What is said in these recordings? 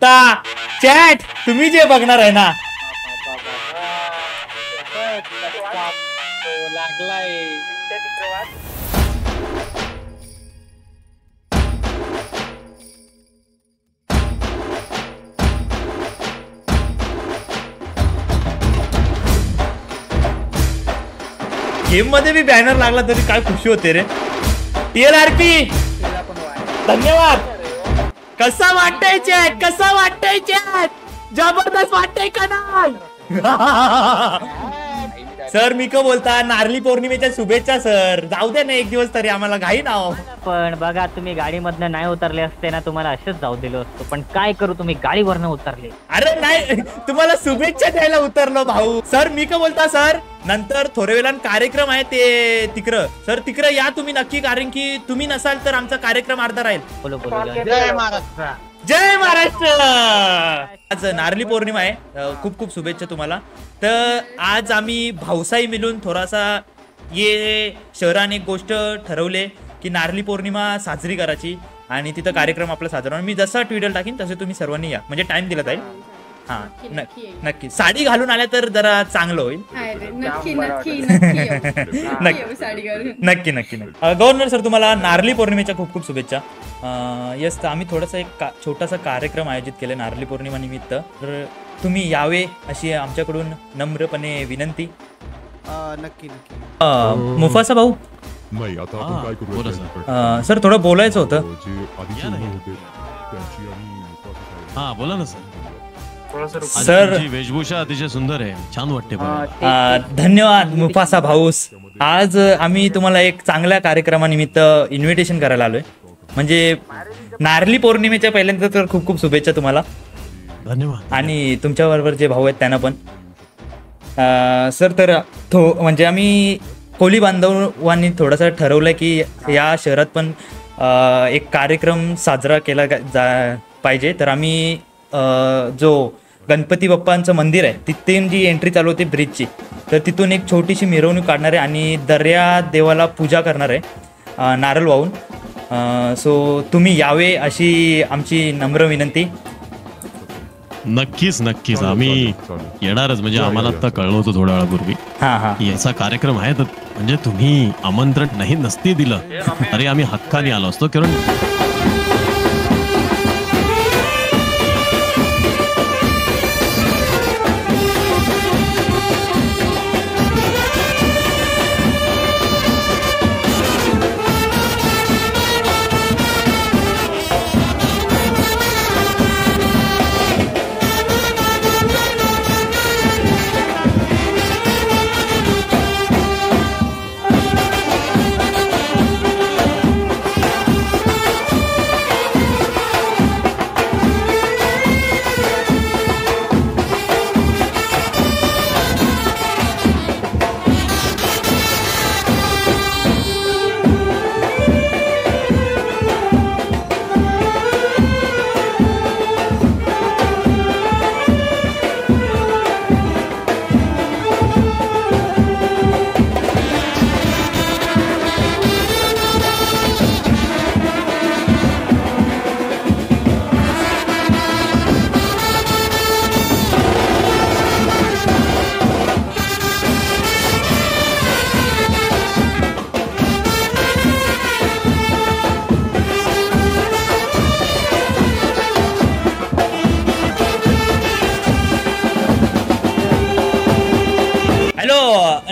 आता चॅट तुम्ही जे बघणार आहे ना, लागलाय गेम मध्ये बी बॅनर लागला तरी काय खुशी होते रे. TLRP धन्यवाद. कसा वाटतंय चॅट, कसा वाटतंय चॅट, जबरदस्त वाटतंय का नाही? सर मी का बोलता, नारळी पौर्णिमेच्या शुभेच्छा सर. जाऊ दे ना एक दिवस तरी, आम्हाला घाई नाव. पण बघा तुम्ही गाडीमधनं नाही उतरले असते ना, तुम्हाला असंच जाऊ दिलो असतो. पण काय करू, तुम्ही गाडीवरनं उतरले. अरे नाही, तुम्हाला शुभेच्छा द्यायला उतरलो भाऊ. सर मी का बोलता सर, नंतर थोड्या वेळानं कार्यक्रम आहे ते तिकडं. सर तिकडं या तुम्ही नक्की, कारण की तुम्ही नसाल तर आमचा कार्यक्रम अर्धा राहील. बोलो बोलो. जय महाराष्ट्र. जय महाराष्ट्र. आज नारळी पौर्णिमा आहे, खूप खूप शुभेच्छा तुम्हाला. तर आज आम्ही भाऊसाई मिळून थोडासा ये शहराने एक गोष्ट ठरवले की नारळी पौर्णिमा साजरी करायची आणि तिथं कार्यक्रम आपला साजरा. मी जसा ट्विटर टाकीन तसे तुम्ही सर्वांनी या, म्हणजे टाइम दिला जाईल. हा नक्की साडी घालून आल्या तर जरा चांगलं होईल. नक्की नक्की नक्की. गव्हर्नर सर तुम्हाला नारळी पौर्णिमेच्या खूप खूप शुभेच्छा. यस, आम्ही थोडासा एक छोटासा कार्यक्रम आयोजित केला नारळी पौर्णिमा निमित्त, तर तुम्ही यावे अशी आमच्याकडून नम्रपणे विनंती. नक्की नक्की. मुफासा भाऊ. नाही आता आपण काय करू सर थोडं बोलायचं होतं. हा बोला ना सर. सर वेशभूषा अतिशय सुंदर आहे, छान वाटते. धन्यवाद मुफासा भाऊस. आज आम्ही तुम्हाला एक चांगल्या कार्यक्रमानिमित्त इन्व्हिटेशन करायला आलोय, म्हणजे नारळी पौर्णिमेच्या पहिल्यांदा तर खूप खूप शुभेच्छा तुम्हाला. धन्यवाद. आणि तुमच्या बरोबर जे भाऊ आहेत त्यांना पण. सर तर म्हणजे आम्ही कोळी बांधवांनी थोडंसं ठरवलं की या शहरात पण एक कार्यक्रम साजरा केला पाहिजे. तर आम्ही जो गणपती बाप्पांचं मंदिर आहे तिथून जी एंट्री चालू होती ब्रिजची, तर तिथून एक छोटीशी मिरवणूक काढणार आहे आणि दर्या देवाला पूजा करणार आहे नारळ वाहून. सो तुम्ही यावे अशी आमची नम्र विनंती. नक्कीच नक्कीच आम्ही येणारच, म्हणजे आम्हाला आता कळलं होतं थोड्या वेळापूर्वी याचा कार्यक्रम आहे, तर म्हणजे तुम्ही आमंत्रण नाही नसते दिलं तरी आम्ही हक्काने आलो असतो. कारण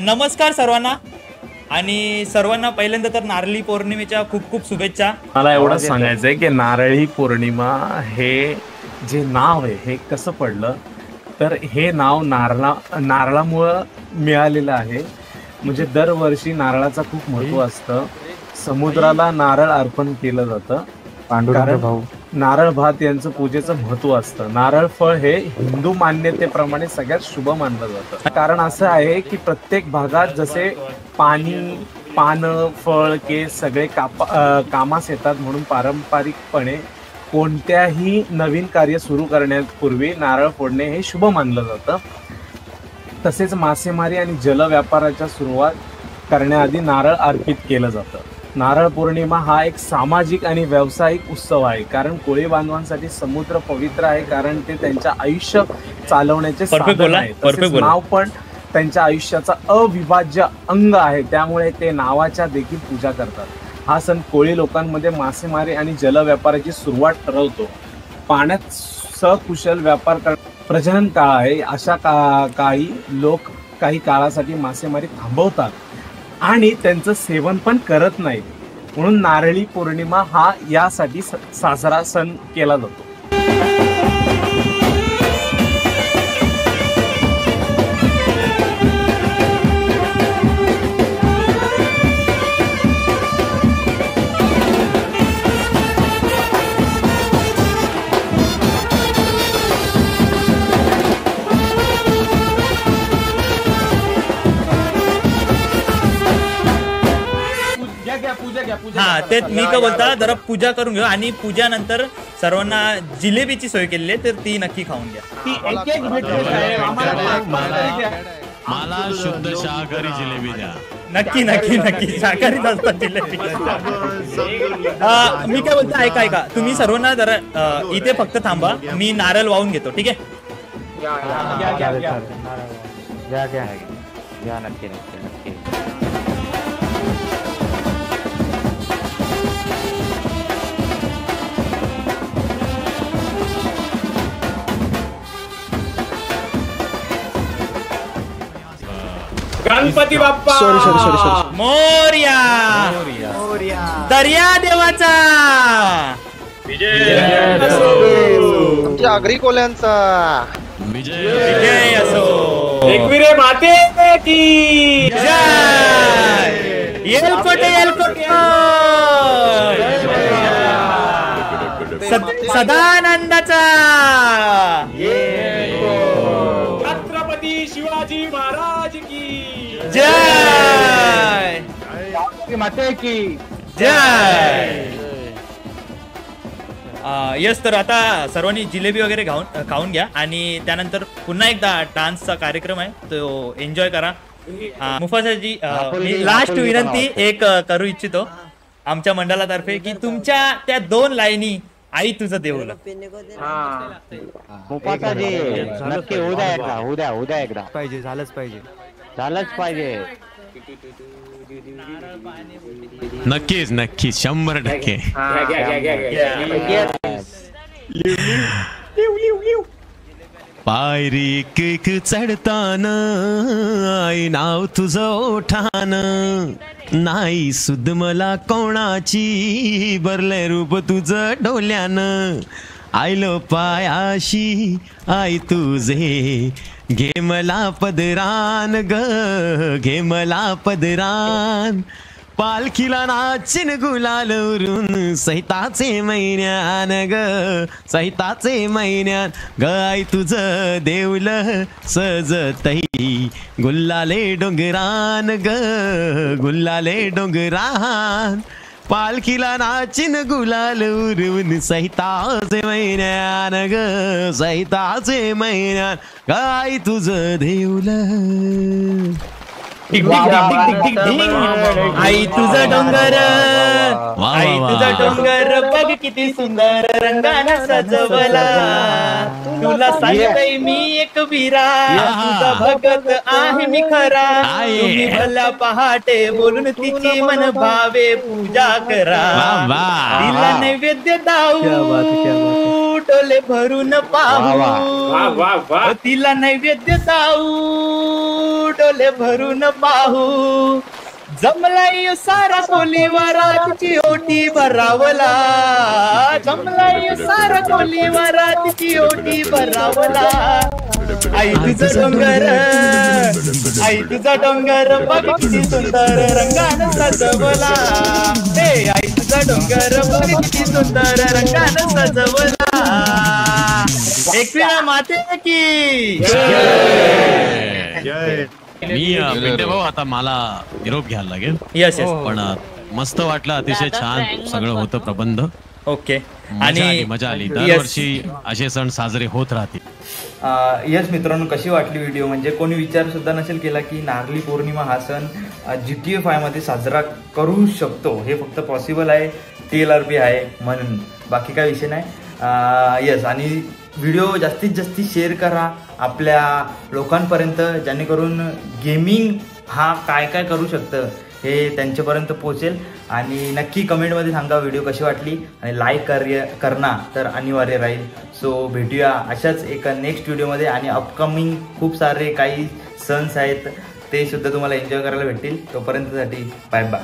नमस्कार सर्वांना, आणि सर्वांना पहिल्यांदा तर नारळी पौर्णिमेच्या खूप खूप शुभेच्छा. मला एवढंच सांगायचंय की नारळी पौर्णिमा हे जे नाव आहे हे कसं पडलं, तर हे नाव नारळामुळं मिळालेलं आहे. म्हणजे दरवर्षी नारळाचं खूप महत्व असतं. समुद्राला नारळ अर्पण केलं जातं, कारण नारळ भात यांचं पूजेचं महत्व असतं. नारळ फळ हे हिंदू मान्यतेप्रमाणे सगळ्यात शुभ मानलं जातं. कारण असं आहे की प्रत्येक भागात जसे पाणी, पानं, फळ, केस सगळे कामास येतात, म्हणून पारंपरिकपणे कोणत्याही नवीन कार्य सुरू करण्यापूर्वी नारळ फोडणे हे शुभ मानलं जातं. तसेच मासेमारी आणि जलव्यापाराच्या सुरुवात करण्याआधी नारळ अर्पित केलं जातं. नारळ पौर्णिमा हा एक सामाजिक आणि व्यावसायिक उत्सव आहे, कारण कोळी बांधवांसाठी समुद्र पवित्र आहे, कारण ते त्यांच्या आयुष्य चालवण्याचे साधन आहे. तसेच नाव पण त्यांच्या आयुष्याचा अविभाज्य अंग आहे, त्यामुळे ते नावाच्या देखील पूजा करतात. हा सण कोळी लोकांमध्ये मासेमारी आणि जलव्यापाराची सुरुवात ठरवतो. पाण्यात सकुशल व्यापार प्रजनन काळ आहे. अशा काळी लोक काही काळासाठी मासेमारी थांबवतात आणि त्यांचं सेवन पण करत नाही, म्हणून नारळी पौर्णिमा हा यासाठी साजरा सण केला जातो. हा तेच मी काय बोलता, जरा पूजा करून घेऊ आणि पूजा नंतर सर्वांना जिलेबीची सोय केलेली आहे, तर ती नक्की खाऊन घ्या. मला शुद्ध शाकाहारी जिलेबी द्या. नक्की नक्की नक्की शाकाहारीच असतात जिलेबी. मी काय बोलतो, ऐका तुम्ही सर्वांना जरा इथे फक्त थांबा, मी नारळ वाहून घेतो. ठीक आहे. नक्की नक्की नक्की. गणपती बाप्पा सॉरी मोरया दर्या देवाचा आमच्या आगरी कोल्यांचा विजय असो. एकविरे माते की जय. येलकोटे सदानंदाचा छत्रपती शिवाजी महाराज की जय. माते की जय. यस, तर आता सर्वांनी जिलेबी वगैरे खाऊन घ्या आणि त्यानंतर पुन्हा एकदा डान्सचा कार्यक्रम आहे, तो एन्जॉय करा. मुफासाजी, मी लास्ट विनंती एक करू इच्छितो आमच्या मंडळातर्फे की तुमच्या त्या 2 लाईनी आई तुझं देऊळ नक्की उद्या एकदा पाहिजे, झालंच पाहिजे. नक्कीच 100%. पायरी केक चढताना आई नाव तुझं ओठान, नाही सुद मला कोणाची बरले रूप तुझं डोल्यानं, आयलो पायाशी आई तुझे घे मला पदरान घे मला पदरान, पालखीला नाचिन गुलाल उरून सैताचे महिन्यान सैताचे महिन्यान, गाय तुझं देऊल सजतई गुल्लाले डोंगरान गुल्लाले डोंगरान, पालखीला नाचिन गुलाल उरून सैताचे महिन्यान सैताचे महिन्यान, गाय तुझं देऊल. आई तुझा डोंगर आई तुझा डोंगर बघ किती सुंदर रंगाने सजवला, तुला सांगतोय मी एक वीरा तुझा भगत आहे मी खरा, तुम्ही भला पहाटे बोलून तिची मन भावे पूजा करा, तिला नैवेद्य दाऊ डोले भरून पाहू, तिला नैवेद्य दाऊ डोले भरून पाहू, जमलाई सारा कोलीवारा तिची ओटी भरावला, जमलाई सारा कोलीवारा तिची ओटी भरावला, आई तुझा डोंगर आई तुझा डोंगर बघ किती सुंदर रंगानं सजवला, आई तुझा डोंगर बघ किती सुंदर रंगानं सजवला, एकविरा माते की मी पिंटे भाऊ, आता मला निरोप घ्यायला लागेल. यस पण मस्त वाटलं, अतिशय छान सगळं होतं प्रबंध. ओके. मजा आली. दरवर्षी असे सण साजरे होत राहतील. यस मित्रांनो, कशी वाटली व्हिडिओ? म्हणजे कोणी विचार सुद्धा नसेल केला की नारळी पौर्णिमा हा सण GTA 5 मध्ये साजरा करू शकतो. हे फक्त पॉसिबल आहे, TLRP आहे म्हणून, बाकी काय विषय नाही. यस, आणि व्हिडिओ जास्तीत जास्त शेअर करा आपल्या लोकांपर्यंत, जेणेकरून गेमिंग हा काय काय करू शकतं हे त्यांच्यापर्यंत पोहोचेल. आणि नक्की कमेंटमध्ये सांगा व्हिडिओ कशी वाटली, आणि लाईक करणं तर अनिवार्य राहील. सो भेटूया अशाच एका नेक्स्ट व्हिडिओमध्ये. आणि अपकमिंग खूप सारे काही सन्स आहेत, ते सुद्धा तुम्हाला एन्जॉय करायला भेटतील. तोपर्यंतसाठी बाय बाय.